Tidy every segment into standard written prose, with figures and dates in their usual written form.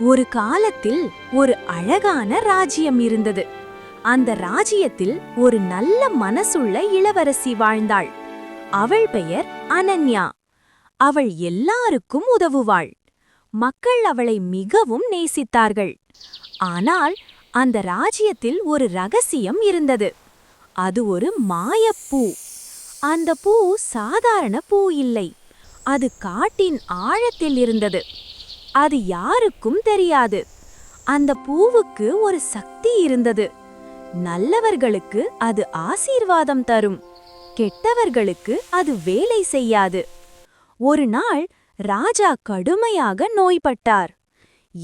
ஒரு காலத்தில் ஒரு அழகான ராஜ்யம் இருந்தது. அந்த ராஜ்யத்தில் ஒரு நல்ல மனசுள்ள இளவரசி வாழ்ந்தாள். அவள் பெயர் அனன்யா. அவள் எல்லாருக்கும் உதவுவாள். மக்கள் அவளை மிகவும் நேசித்தார்கள். ஆனால் அந்த ராஜ்யத்தில் ஒரு ரகசியம் இருந்தது. அது ஒரு மாயப்பூ. அந்த பூ சாதாரண பூ இல்லை. அது காட்டின் ஆழத்தில் இருந்தது. அது யாருக்கும் தெரியாது. அந்த பூவுக்கு ஒரு சக்தி இருந்தது. நல்லவர்களுக்கு அது ஆசீர்வாதம் தரும், கெட்டவர்களுக்கு அது வேலை செய்யாது. ஒரு நாள் ராஜா கடுமையாக நோய்பட்டார்.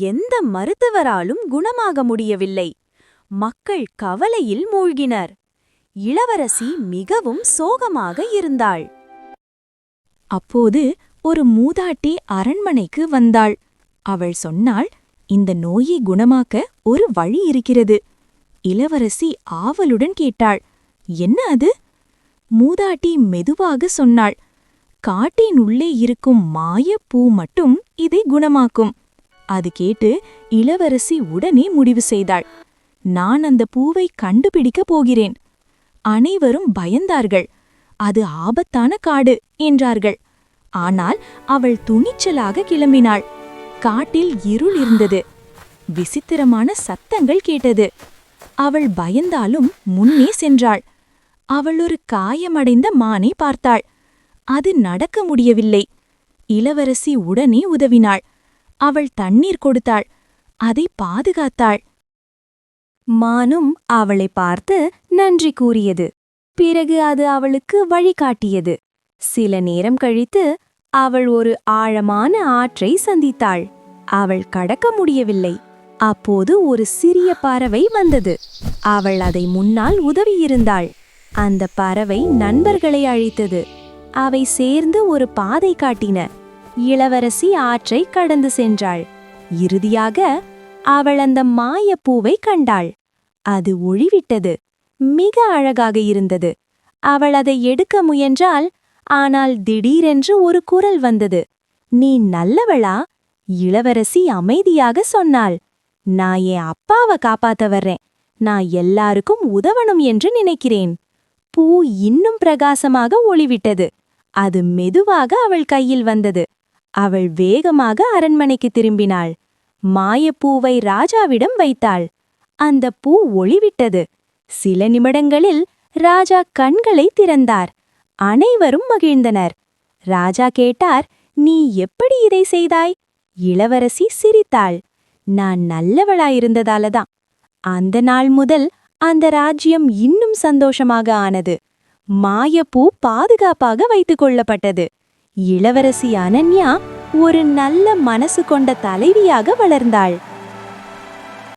எந்த மருத்துவராலும் குணமாக முடியவில்லை. மக்கள் கவலையில் மூழ்கினர். இளவரசி மிகவும் சோகமாக இருந்தாள். அப்போது ஒரு மூதாட்டி அரண்மனைக்கு வந்தாள். அவள் சொன்னாள், இந்த நோயை குணமாக்க ஒரு வழி இருக்கிறது. இளவரசி ஆவலுடன் கேட்டாள், என்ன அது? மூதாட்டி மெதுவாக சொன்னாள், காட்டின் உள்ளே இருக்கும் மாயப்பூ மட்டும் இதை குணமாக்கும். அது கேட்டு இளவரசி உடனே முடிவு செய்தாள், நான் அந்த பூவை கண்டுபிடிக்கப் போகிறேன். அனைவரும் பயந்தார்கள். அது ஆபத்தான காடு என்றார்கள். ஆனால் அவள் துணிச்சலாக கிளம்பினாள். காட்டில் இருள் இருந்தது. விசித்திரமான சத்தங்கள் கேட்டது. அவள் பயந்தாலும் முன்னே சென்றாள். அவள் ஒரு காயமடைந்த மானை பார்த்தாள். அது நடக்க முடியவில்லை. இளவரசி உடனே உதவினாள். அவள் தண்ணீர் கொடுத்தாள். அதை பாதுகாத்தாள். மானும் அவளை பார்த்து நன்றி கூறியது. பிறகு அது அவளுக்கு வழிகாட்டியது. சில நேரம் கழித்து அவள் ஒரு ஆழமான ஆற்றை சந்தித்தாள். அவள் கடக்க முடியவில்லை. அப்போது ஒரு சிறிய பறவை வந்தது. அவள் அதை முன்னால் உதவியிருந்தாள். அந்த பறவை நண்பர்களை அழைத்தது. அவை சேர்ந்து ஒரு பாதை காட்டின. இளவரசி ஆற்றை கடந்து சென்றாள். இறுதியாக அவள் அந்த மாயப்பூவை கண்டாள். அது ஒளிவிட்டது. மிக அழகாக இருந்தது. அவள் அதை எடுக்க முயன்றாள். ஆனால் திடீரென்று ஒரு குரல் வந்தது. நீ நல்லவளா? இளவரசி அமைதியாக சொன்னாள், நான் என் அப்பாவை காப்பாத்த வர்றேன். நான் எல்லாருக்கும் உதவணும் என்று நினைக்கிறேன். பூ இன்னும் பிரகாசமாக ஒளிவிட்டது. அது மெதுவாக அவள் கையில் வந்தது. அவள் வேகமாக அரண்மனைக்கு திரும்பினாள். மாயப்பூவை ராஜாவிடம் வைத்தாள். அந்த பூ ஒளிவிட்டது. சில நிமிடங்களில் ராஜா கண்களை திறந்தார். அனைவரும் மகிழ்ந்தனர். ராஜா கேட்டார், நீ எப்படி இதை செய்தாய்? இளவரசி சிரித்தாள், நான் நல்லவளாயிருந்ததாலதான். அந்த நாள் முதல் அந்த ராஜ்யம் இன்னும் சந்தோஷமாக ஆனது. மாயப்பூ பாதுகாப்பாக வைத்துக் கொள்ளப்பட்டது. இளவரசி அனன்யா ஒரு நல்ல மனசு கொண்ட தலைவியாக வளர்ந்தாள்.